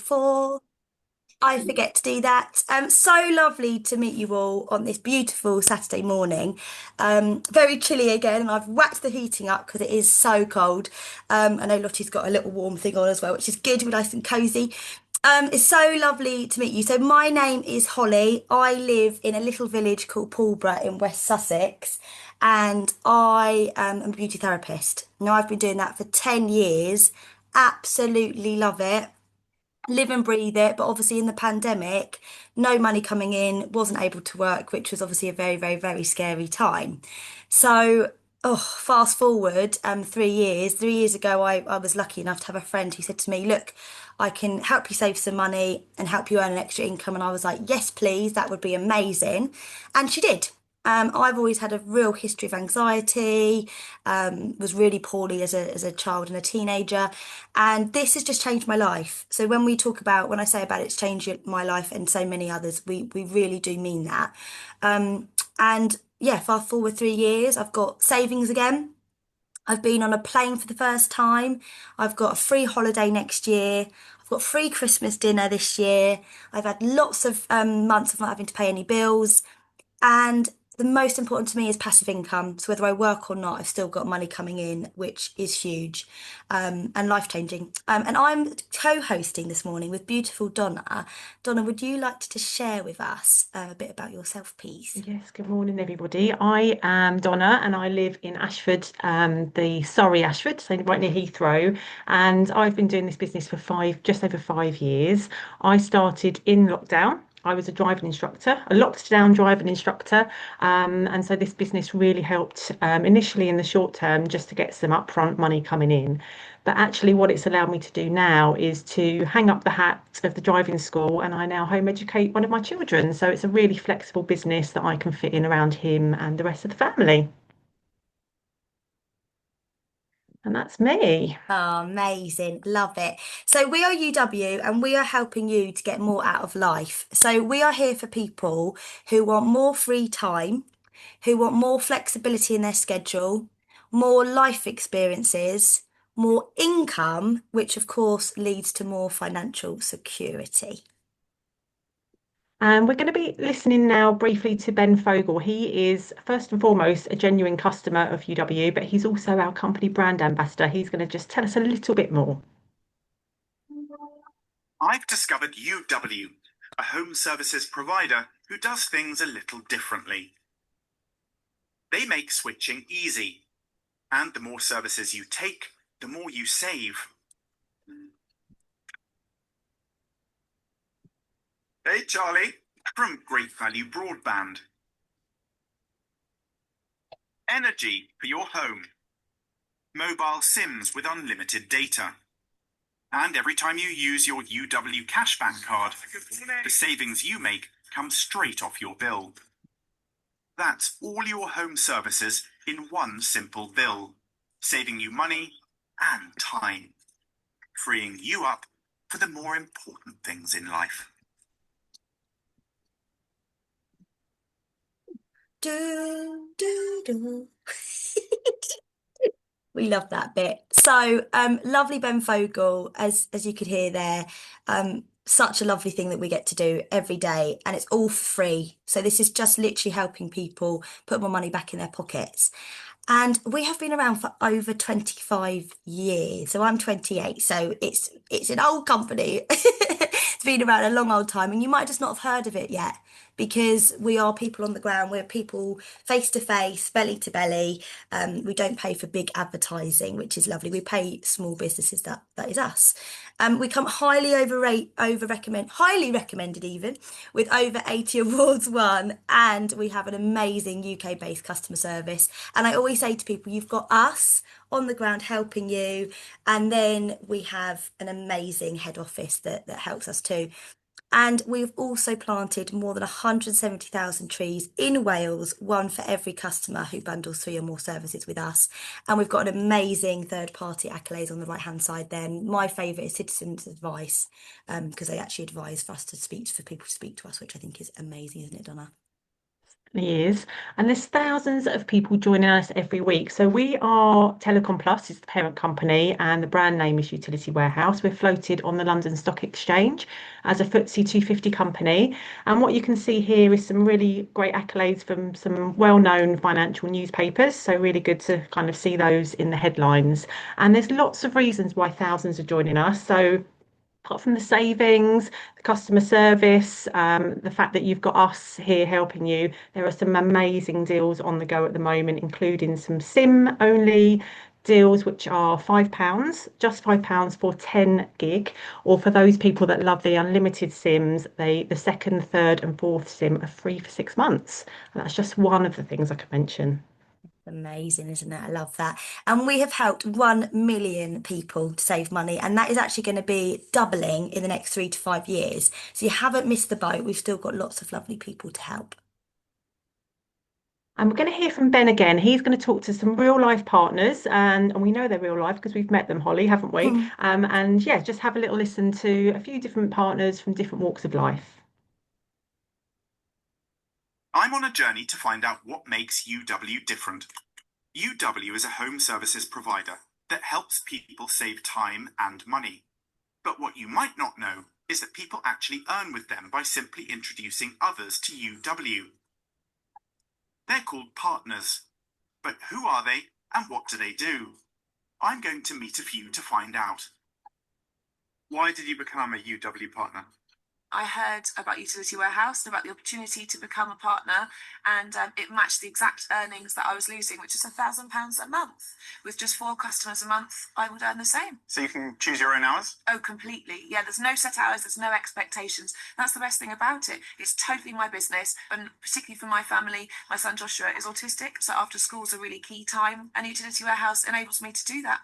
before I forget to do that. So lovely to meet you all on this beautiful Saturday morning. Very chilly again, and I've whacked the heating up because it is so cold. I know Lottie's got a little warm thing on as well, which is good. We're nice and cosy. It's so lovely to meet you. So my name is Holly. I live in a little village called Pulborough in West Sussex, and I am a beauty therapist. Now I've been doing that for 10 years. Absolutely love it, live and breathe it. But obviously, in the pandemic, no money coming in, wasn't able to work, which was obviously a very, very, very scary time. So, oh, fast forward 3 years. 3 years ago, I was lucky enough to have a friend who said to me, "Look, I can help you save some money and help you earn an extra income." And I was like, "Yes, please, that would be amazing." And she did. I've always had a real history of anxiety, was really poorly as a child and a teenager, and this has just changed my life. So when I say about it's changed my life and so many others, we really do mean that. And yeah, fast forward 3 years, I've got savings again. I've been on a plane for the first time. I've got a free holiday next year. I've got free Christmas dinner this year. I've had lots of months of not having to pay any bills. And the most important to me is passive income. So whether I work or not, I've still got money coming in, which is huge, and life changing. And I'm co-hosting this morning with beautiful Donna. Donna, would you like to just share with us a bit about yourself, please? Yes, good morning, everybody. I am Donna and I live in Ashford, the Surrey Ashford, so right near Heathrow. And I've been doing this business for just over 5 years. I started in lockdown. I was a driving instructor, a locked down driving instructor. And so this business really helped initially in the short term just to get some upfront money coming in. But actually, what it's allowed me to do now is to hang up the hat of the driving school and I now home educate one of my children. So it's a really flexible business that I can fit in around him and the rest of the family. And that's me. Oh, amazing. Love it. So we are UW and we are helping you to get more out of life. So we are here for people who want more free time, who want more flexibility in their schedule, more life experiences, more income, which of course leads to more financial security. And we're going to be listening now briefly to Ben Fogle. He is first and foremost a genuine customer of UW, but he's also our company brand ambassador. He's going to just tell us a little bit more. I've discovered UW, a home services provider who does things a little differently. They make switching easy, and the more services you take, the more you save. Hey, Charlie, from Great Value Broadband. Energy for your home. Mobile SIMs with unlimited data. And every time you use your UW cashback card, the savings you make come straight off your bill. That's all your home services in one simple bill, saving you money and time, freeing you up for the more important things in life. Do, do, do. We love that bit. So, lovely Ben Fogle, as you could hear there, such a lovely thing that we get to do every day, and it's all free. So this is just literally helping people put more money back in their pockets. And we have been around for over 25 years. So I'm 28, so it's an old company. It's been around a long old time, and you might just not have heard of it yet because we are people on the ground. We're people face to face, belly to belly. We don't pay for big advertising, which is lovely. We pay small businesses. That is us. We come highly recommended even, with over 80 awards won, and we have an amazing UK-based customer service. And I always say to people, you've got us on the ground helping you, and then we have an amazing head office that helps us too. And we've also planted more than 170,000 trees in Wales, one for every customer who bundles 3 or more services with us. And we've got an amazing third party accolades on the right hand side there. My favourite is Citizens Advice, because they actually advise for people to speak to us, which I think is amazing, isn't it, Donna? Years, and there's thousands of people joining us every week. So we are Telecom Plus is the parent company, and the brand name is Utility Warehouse. We're floated on the London Stock Exchange as a FTSE 250 company, and what you can see here is some really great accolades from some well-known financial newspapers. So really good to kind of see those in the headlines. And there's lots of reasons why thousands are joining us. So apart from the savings, the customer service, the fact that you've got us here helping you, there are some amazing deals on the go at the moment, including some SIM only deals, which are £5, just £5 for 10 gig, or for those people that love the unlimited SIMs, the second, third, and fourth SIM are free for 6 months. And that's just one of the things I could mention. Amazing, isn't it? I love that. And we have helped 1 million people to save money, and that is actually going to be doubling in the next 3 to 5 years. So you haven't missed the boat. We've still got lots of lovely people to help. And we're going to hear from Ben again. He's going to talk to some real life partners, and we know they're real life because we've met them, Holly, haven't we? And yeah, just have a little listen to a few different partners from different walks of life. I'm on a journey to find out what makes UW different. UW is a home services provider that helps people save time and money. But what you might not know is that people actually earn with them by simply introducing others to UW. They're called partners. But who are they and what do they do? I'm going to meet a few to find out. Why did you become a UW partner? I heard about Utility Warehouse and about the opportunity to become a partner, and it matched the exact earnings that I was losing, which is £1,000 a month. With just 4 customers a month, I would earn the same. So you can choose your own hours? Oh, completely. Yeah, there's no set hours, there's no expectations. That's the best thing about it. It's totally my business, and particularly for my family, my son Joshua is autistic, so after school is a really key time, and Utility Warehouse enables me to do that.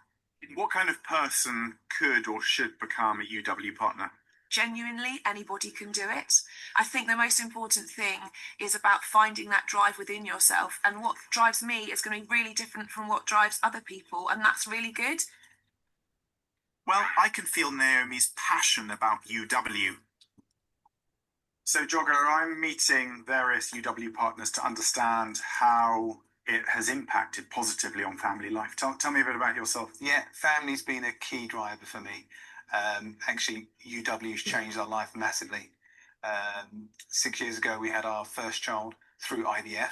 What kind of person could or should become a UW partner? Genuinely, anybody can do it. I think the most important thing is about finding that drive within yourself, and what drives me is going to be really different from what drives other people, and that's really good. Well, I can feel Naomi's passion about UW. So, Jogger, I'm meeting various UW partners to understand how it has impacted positively on family life. Tell me a bit about yourself. Yeah, family's been a key driver for me. Actually, UW's changed our life massively. 6 years ago, we had our first child through IVF,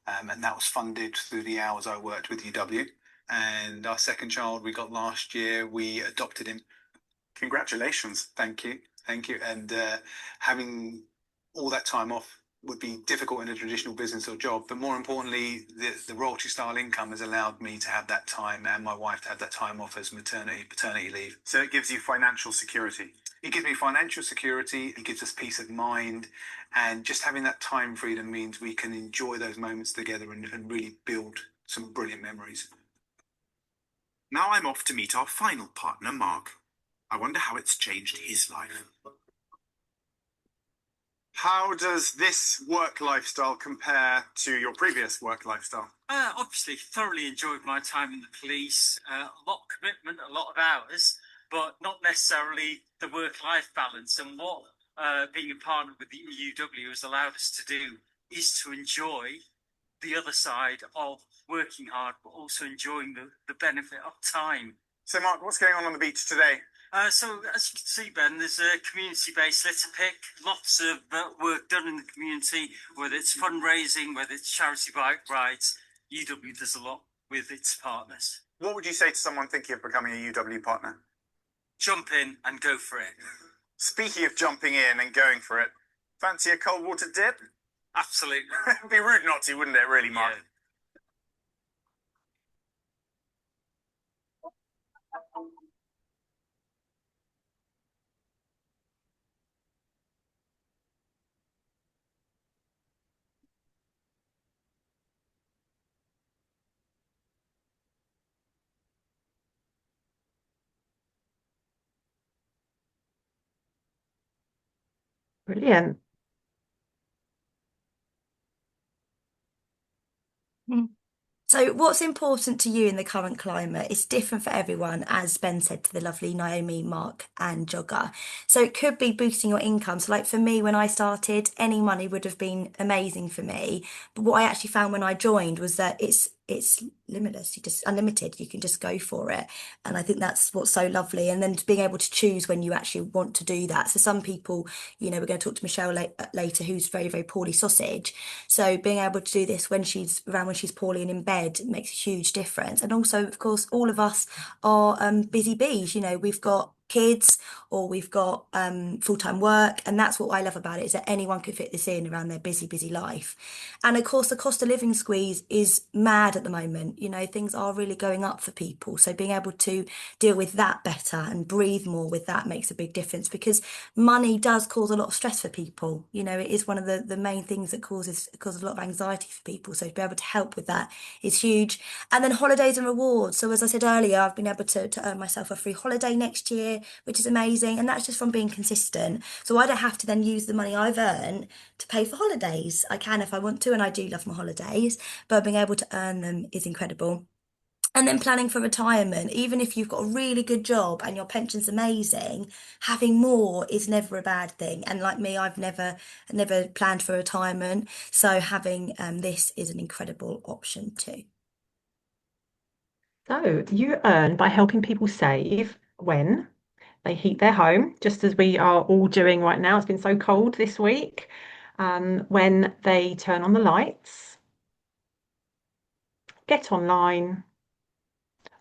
and that was funded through the hours I worked with UW. And our second child we got last year, we adopted him. Congratulations. Thank you, thank you. And having all that time off would be difficult in a traditional business or job, but more importantly, the royalty style income has allowed me to have that time and my wife to have that time off as paternity leave. So it gives you financial security. It gives me financial security, it gives us peace of mind, and just having that time freedom means we can enjoy those moments together and really build some brilliant memories. Now I'm off to meet our final partner, Mark. I wonder how it's changed his life. How does this work lifestyle compare to your previous work lifestyle? Obviously, thoroughly enjoyed my time in the police. A lot of commitment, a lot of hours, but not necessarily the work-life balance. And what being a partner with the UW has allowed us to do is to enjoy the other side of working hard, but also enjoying the benefit of time. So, Mark, what's going on the beach today? So, as you can see, Ben, there's a community-based litter pick, lots of work done in the community, whether it's fundraising, whether it's charity bike rides. UW does a lot with its partners. What would you say to someone thinking of becoming a UW partner? Jump in and go for it. Speaking of jumping in and going for it, fancy a cold water dip? Absolutely. It'd be rude not to, wouldn't it, really, Mark? Yeah. Brilliant. So, what's important to you in the current climate is different for everyone, as Ben said to the lovely Naomi, Mark, and Jogger. So, it could be boosting your income. So, like for me, when I started, any money would have been amazing for me. But what I actually found when I joined was that it's limitless. You just unlimited. You can just go for it, and I think that's what's so lovely. And then being able to choose when you actually want to do that. So, some people, we're going to talk to Michelle later, who's very, very poorly sausage. So being able to do this when she's poorly and in bed makes a huge difference. And also, of course, all of us are busy bees. We've got kids or we've got full-time work, and that's what I love about it, is that anyone could fit this in around their busy, busy life. And of course, the cost of living squeeze is mad at the moment. Things are really going up for people. So being able to deal with that better and breathe more with that makes a big difference, because money does cause a lot of stress for people. It is one of the main things that causes a lot of anxiety for people. So to be able to help with that is huge. And then holidays and rewards. So as I said earlier, I've been able to earn myself a free holiday next year, which is amazing. And that's just from being consistent. So I don't have to then use the money I've earned to pay for holidays. I can if I want to, and I do love my holidays, but being able to earn them is incredible. And then planning for retirement, even if you've got a really good job and your pension's amazing, having more is never a bad thing. And like me, I've never planned for retirement, so having this is an incredible option too. So you earn by helping people save when they heat their home, just as we are all doing right now. It's been so cold this week. When they turn on the lights, get online,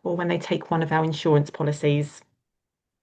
or when they take one of our insurance policies.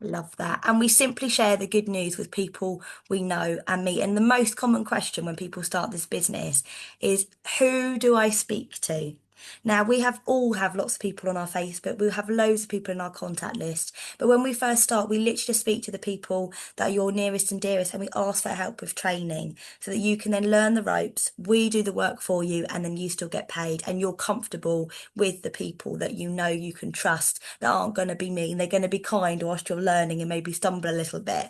Love that. And we simply share the good news with people we know and meet. And the most common question when people start this business is, who do I speak to? Now, we all have lots of people on our Facebook. We have loads of people in our contact list. But when we first start, we literally just speak to the people that are your nearest and dearest, and we ask for help with training so that you can then learn the ropes. We do the work for you, and then you still get paid, and you're comfortable with the people that you can trust, that aren't going to be mean. They're going to be kind whilst you're learning and maybe stumble a little bit.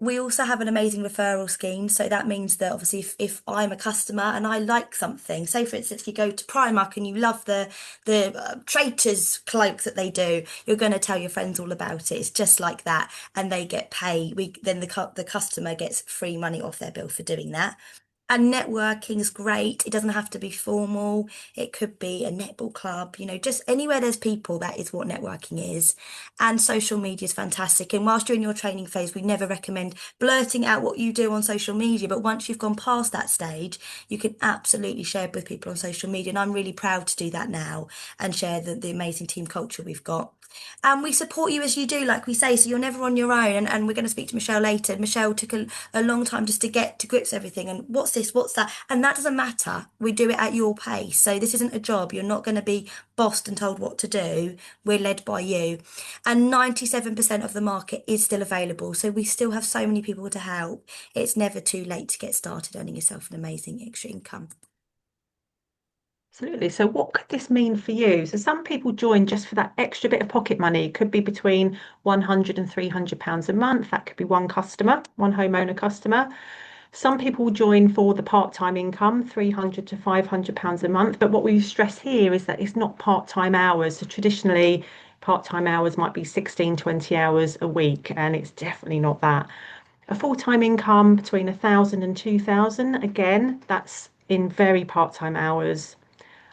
We also have an amazing referral scheme. So that means that obviously if I'm a customer and I like something, say for instance, you go to Primark and you love the Traitors cloak that they do, you're going to tell your friends all about it. It's just like that. And they get paid. Then the customer gets free money off their bill for doing that. And networking is great. It doesn't have to be formal. It could be a netball club, just anywhere there's people, that is what networking is. And social media is fantastic. And whilst you're in your training phase, we never recommend blurting out what you do on social media. But once you've gone past that stage, you can absolutely share it with people on social media. And I'm really proud to do that now and share the amazing team culture we've got. And we support you as you do, like we say, so you're never on your own. And we're going to speak to Michelle later. Michelle took a long time just to get to grips with everything. And what's this? What's that? And that doesn't matter. We do it at your pace. So this isn't a job. You're not going to be bossed and told what to do. We're led by you. And 97% of the market is still available. So we still have so many people to help. It's never too late to get started earning yourself an amazing extra income. Absolutely. So what could this mean for you? So some people join just for that extra bit of pocket money. It could be between 100 and 300 pounds a month. That could be one customer, one homeowner customer. Some people join for the part-time income, 300 to 500 pounds a month. But what we stress here is that it's not part-time hours. So traditionally, part-time hours might be 16, 20 hours a week, and it's definitely not that. A full-time income between 1,000 and 2,000. Again, that's in very part-time hours.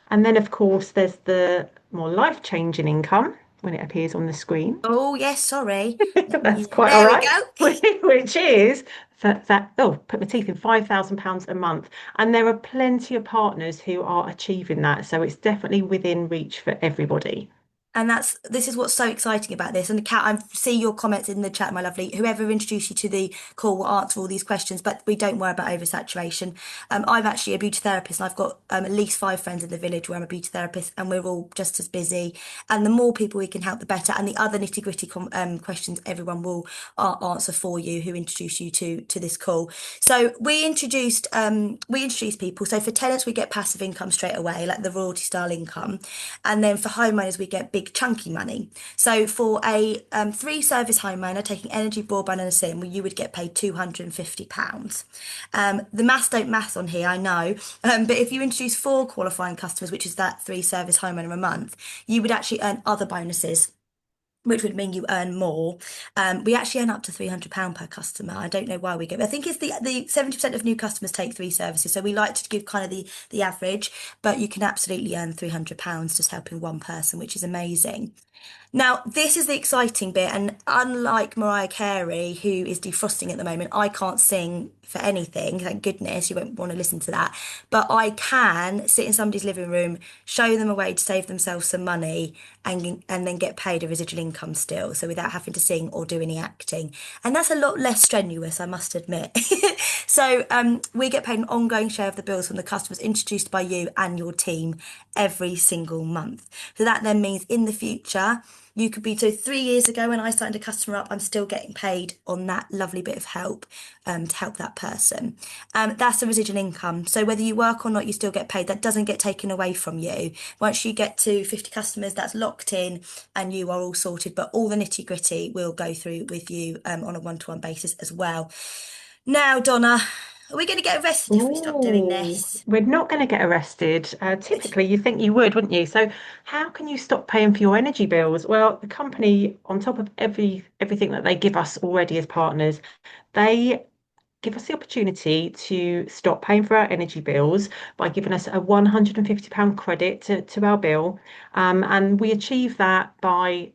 And then, of course, there's the more life-changing income when it appears on the screen. Oh, yes, sorry. That's quite all There we right. go. Which is oh, put my teeth in, £5,000 a month. And there are plenty of partners who are achieving that. So it's definitely within reach for everybody. And this is what's so exciting about this. And Kat, I see your comments in the chat, my lovely. Whoever introduced you to the call will answer all these questions, but we don't worry about oversaturation. I'm actually a beauty therapist, and I've got at least 5 friends in the village where I'm a beauty therapist, and we're all just as busy. And the more people we can help, the better. And the other nitty gritty questions, everyone will answer for you who introduce you to this call. So we introduced people. So for tenants, we get passive income straight away, like the royalty style income, and then for homeowners, we get big big chunky money. So for a three service homeowner taking energy, broadband and a sim, well, you would get paid £250. The maths don't math on here, I know, but if you introduce four qualifying customers, which is that three service homeowner a month, you would actually earn other bonuses, which would mean you earn more. We actually earn up to £300 per customer. I don't know why we get. I think it's the 70% of new customers take three services, so we like to give kind of the average. But you can absolutely earn £300 just helping one person, which is amazing. Now, this is the exciting bit, and unlike Mariah Carey, who is defrosting at the moment, I can't sing for anything. Thank goodness you won't want to listen to that. But I can sit in somebody's living room, show them a way to save themselves some money, and then get paid a residual income still, so without having to sing or do any acting. And that's a lot less strenuous, I must admit. So we get paid an ongoing share of the bills from the customers introduced by you and your team every single month. So that then means in the future, you could be, so 3 years ago when I signed a customer up, I'm still getting paid on that lovely bit of help to help that person. That's the residual income. So whether you work or not, you still get paid. That doesn't get taken away from you. Once you get to 50 customers, that's locked in and you are all sorted. But all the nitty gritty will go through with you on a one-to-one basis as well. Now, Donna, are we going to get arrested if we stop doing Oh, this? we're not going to get arrested. Typically, you think you would, wouldn't you? So, how can you stop paying for your energy bills? Well, the company, on top of everything that they give us already as partners, they give us the opportunity to stop paying for our energy bills by giving us a £150 credit to our bill. And we achieve that by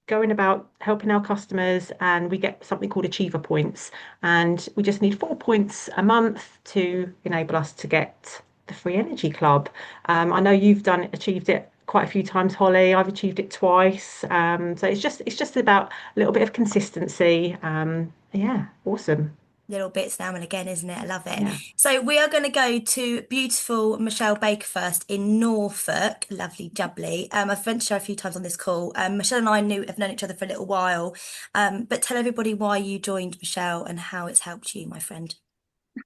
going about helping our customers, and we get something called achiever points. And we just need 4 points a month to enable us to get the free energy club. I know you've achieved it quite a few times, Holly. I've achieved it twice. So it's just about a little bit of consistency. Yeah, awesome. Little bits now and again, isn't it? I love it. Yeah. So we are going to go to beautiful Michelle Baker first in Norfolk, lovely jubbly. I've mentioned her a few times on this call. Michelle and I have known each other for a little while. But tell everybody why you joined Michelle and how it's helped you, my friend.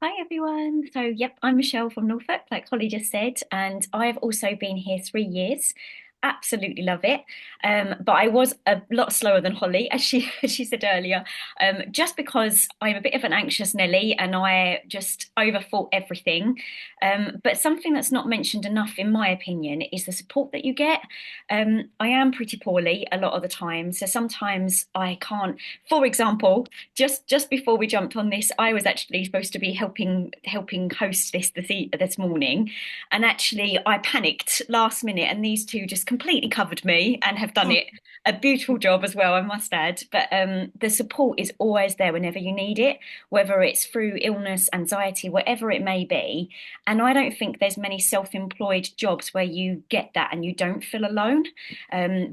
Hi everyone. So, yep, I'm Michelle from Norfolk, like Holly just said, and I've also been here 3 years. Absolutely love it. But I was a lot slower than Holly, as she as she said earlier, just because I'm a bit of an anxious Nelly and I just overthought everything. But something that's not mentioned enough, in my opinion, is the support that you get. I am pretty poorly a lot of the time, so sometimes I can't. For example, just before we jumped on this, I was actually supposed to be helping host this morning, and actually I panicked last minute, and these two just completely covered me and have done it a beautiful job as well, I must add. But the support is always there whenever you need it, whether it's through illness, anxiety, whatever it may be. And I don't think there's many self-employed jobs where you get that and you don't feel alone.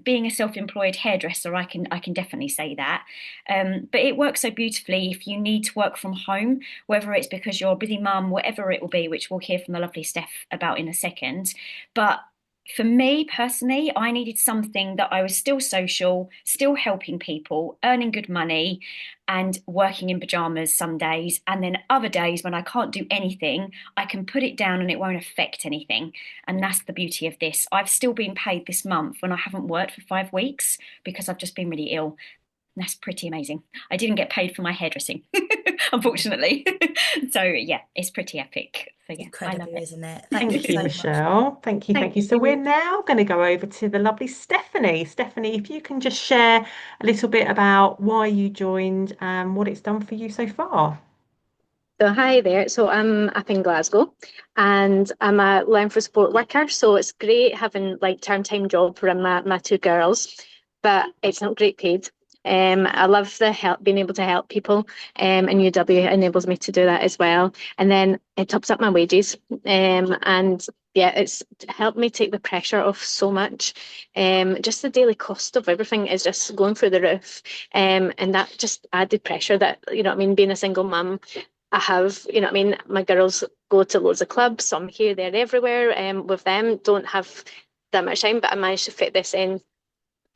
Being a self-employed hairdresser, I can definitely say that. But it works so beautifully if you need to work from home, whether it's because you're a busy mum, whatever it will be, which we'll hear from the lovely Steph about in a second. But for me personally, I needed something that I was still social, still helping people, earning good money, and working in pajamas some days. And then other days when I can't do anything, I can put it down and it won't affect anything. And that's the beauty of this. I've still been paid this month when I haven't worked for 5 weeks because I've just been really ill. That's pretty amazing. I didn't get paid for my hairdressing, unfortunately. So yeah, it's pretty epic. So yeah, I love Incredible, it. isn't it? Thank you Thank you, so much. Michelle. Thank you, thank Thank you. So we're you. now going to go over to the lovely Stephanie. Stephanie, if you can just share a little bit about why you joined and what it's done for you so far. So hi there. So I'm up in Glasgow and I'm a Learn for Support worker. So it's great having like term time job for my two girls, but it's not great paid. I love the help, being able to help people, and UW enables me to do that as well. And then it tops up my wages, and yeah, it's helped me take the pressure off so much. Just the daily cost of everything is just going through the roof, and that just added pressure that, you know what I mean, being a single mum, I have, you know what I mean, my girls go to loads of clubs, so I'm here, there, everywhere, with them, don't have that much time, but I managed to fit this in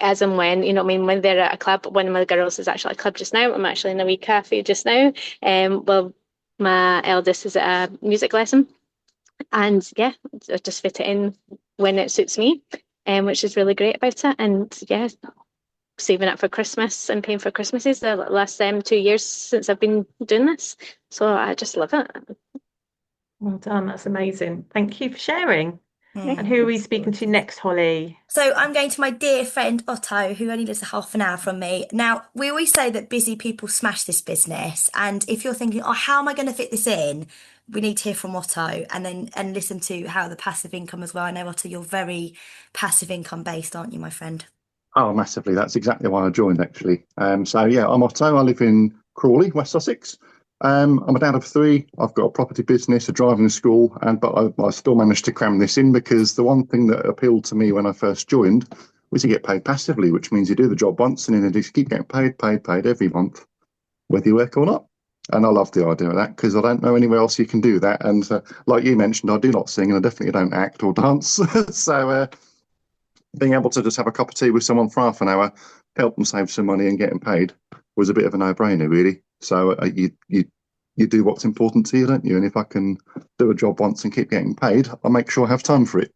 as and when, you know what I mean, when they're at a club. One of my girls is actually at a club just now. I'm actually in a wee cafe just now. Well, my eldest is at a music lesson. And yeah, I just fit it in when it suits me. which is really great about it. And yeah, saving up for Christmas and paying for Christmases the last 2 years since I've been doing this. So I just love it. Well done. That's amazing. Thank you for sharing. And Mm. who are we speaking to next, Holly? So I'm going to my dear friend Otto, who only lives a half an hour from me. Now, we always say that busy people smash this business. And if you're thinking, oh, how am I going to fit this in? We need to hear from Otto and listen to how the passive income as well. I know, Otto, you're very passive income based, aren't you, my friend? Oh, massively. That's exactly why I joined, actually. So yeah, I'm Otto. I live in Crawley, West Sussex. I'm a dad of three. I've got a property business, a driving school, and but I still managed to cram this in because the one thing that appealed to me when I first joined was you get paid passively, which means you do the job once and then you just keep getting paid every month, whether you work or not. And I love the idea of that because I don't know anywhere else you can do that. And like you mentioned, I do not sing and I definitely don't act or dance. So being able to just have a cup of tea with someone for half an hour, help them save some money and getting paid was a bit of a no-brainer, really. So you do what's important to you, don't you? And if I can do a job once and keep getting paid, I'll make sure I have time for it.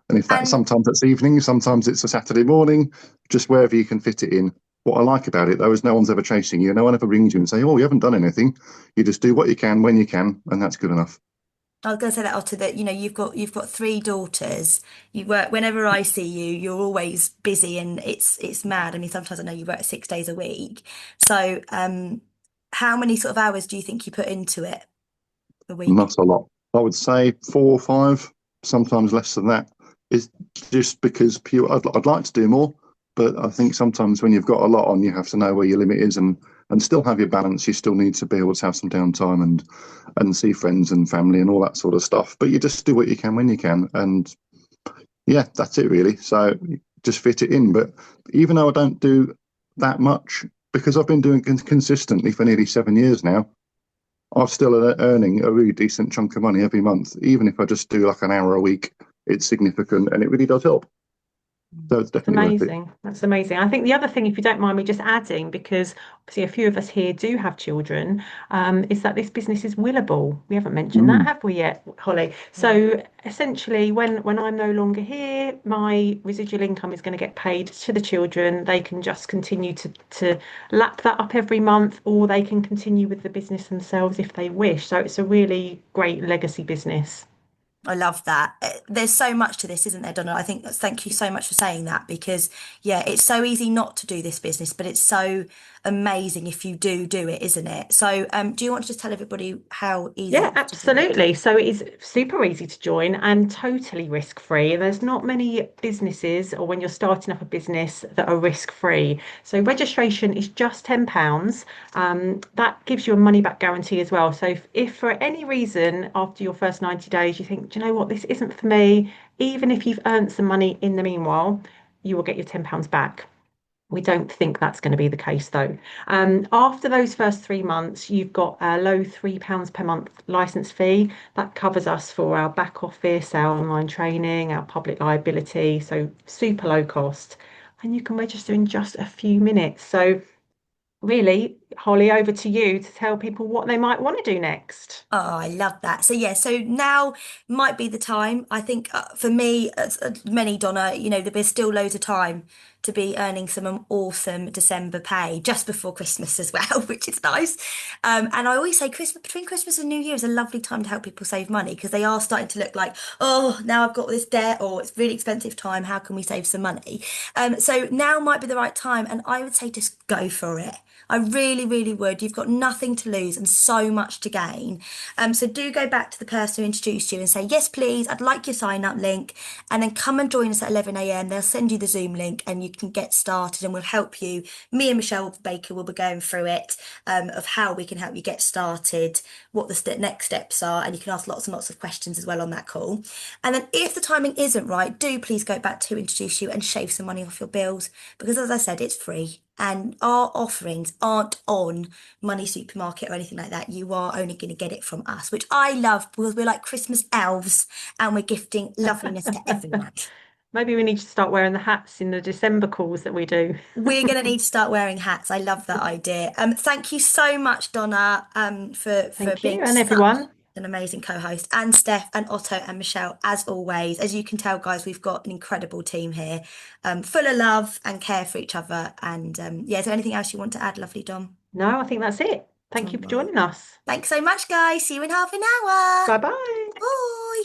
And if that And sometimes it's evening, sometimes it's a Saturday morning, just wherever you can fit it in. What I like about it though is no one's ever chasing you. No one ever rings you and say, "Oh, you haven't done anything." You just do what you can when you can, and that's good enough. I was going to say that, Otto, that you've got three daughters. You work whenever I see you, you're always busy, and it's mad. I mean, sometimes I know you work 6 days a week. So, how many sort of hours do you think you put into it a week? Not a lot. I would say 4 or 5, sometimes less than that. Is just because pure. I'd like to do more, but I think sometimes when you've got a lot on, you have to know where your limit is and still have your balance. You still need to be able to have some downtime and see friends and family and all that sort of stuff. But you just do what you can when you can, and yeah, that's it really. So just fit it in. But even though I don't do that much, because I've been doing it consistently for nearly 7 years now, I'm still earning a really decent chunk of money every month. Even if I just do like an hour a week, it's significant and it really does help. So it's That's definitely worth it. amazing. That's amazing. I think the other thing, if you don't mind me just adding, because obviously a few of us here do have children, is that this business is willable. We haven't mentioned that, Mm. have we yet, Holly? Mm. So essentially, when I'm no longer here, my residual income is going to get paid to the children. They can just continue to lap that up every month, or they can continue with the business themselves if they wish. So it's a really great legacy business. I love that. There's so much to this, isn't there, Donna? I think thank you so much for saying that because, yeah, it's so easy not to do this business, but it's so amazing if you do it, isn't it? So, do you want to just tell everybody how easy Yeah, it is to do it? absolutely. So it is super easy to join and totally risk-free. There's not many businesses or when you're starting up a business that are risk-free. So registration is just £10. That gives you a money back guarantee as well. So if for any reason after your first 90 days you think, do you know what, this isn't for me, even if you've earned some money in the meanwhile, you will get your £10 back. We don't think that's going to be the case though. After those first 3 months, you've got a low £3 per month license fee. That covers us for our back office, our online training, our public liability. So super low cost. And you can register in just a few minutes. So really, Holly, over to you to tell people what they might want to do next. Oh, I love that. So yeah, so now might be the time. I think for me, as many Donna, there's still loads of time to be earning some awesome December pay just before Christmas as well, which is nice. And I always say Christmas between Christmas and New Year is a lovely time to help people save money because they are starting to look like, oh, now I've got this debt or it's really expensive time. How can we save some money? So now might be the right time, and I would say just go for it. I really, really would. You've got nothing to lose and so much to gain. So do go back to the person who introduced you and say, yes, please, I'd like your sign up link. And then come and join us at 11 a.m. They'll send you the Zoom link and you can get started and we'll help you. Me and Michelle Baker will be going through it of how we can help you get started, what the next steps are. And you can ask lots and lots of questions as well on that call. And then if the timing isn't right, do please go back to who introduced you and shave some money off your bills because as I said, it's free. And our offerings aren't on Money Supermarket or anything like that. You are only going to get it from us, which I love because we're like Christmas elves and we're gifting loveliness to everyone. Maybe we need to start wearing the hats in the December calls that we do. We're going to need to start wearing hats. I love that idea. Thank you so much, Donna, for Thank being you, and such everyone. An amazing co-host, and Steph and Otto and Michelle, as always. As you can tell, guys, we've got an incredible team here, full of love and care for each other. And yeah, is there anything else you want to add, lovely Dom? No, I think that's it. Thank All you for right. joining us. Thanks so much, guys. See you in half an hour. Bye bye. Bye.